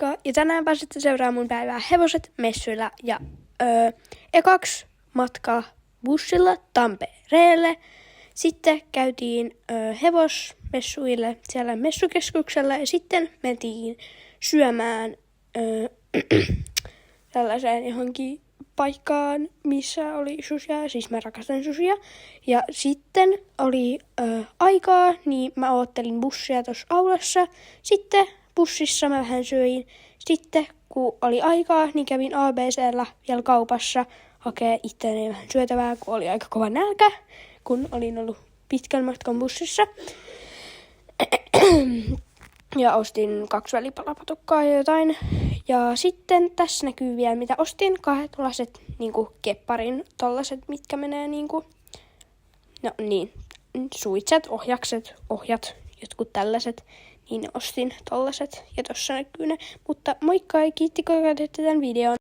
Moikka! Ja tänään pääsette seuraamaan mun päivää hevoset messuilla ja ekaksi matka bussilla Tampereelle. Sitten käytiin hevosmessuille siellä messukeskuksella ja sitten mentiin syömään tällaiseen johonkin paikkaan, missä oli sushia, siis mä rakastan sushia. Ja sitten oli aikaa, niin mä oottelin bussia tuossa aulassa. Sitten bussissa mä vähän söin. Sitten kun oli aikaa, niin kävin ABC:llä vielä kaupassa hakee itselleen vähän syötävää, kun oli aika kova nälkä, kun olin ollut pitkän matkan bussissa. Ja ostin 2 välipalapatukkaa ja jotain. Ja sitten tässä näkyy vielä, mitä ostin. 2 tollaset niinku kepparin tollaset, mitkä menee niinku, no niin, suitset, ohjat, jotkut tällaiset. Niin ostin tollaset ja tossa näkyy ne. Mutta moikka ja kiitti kun katsoitte tämän videon.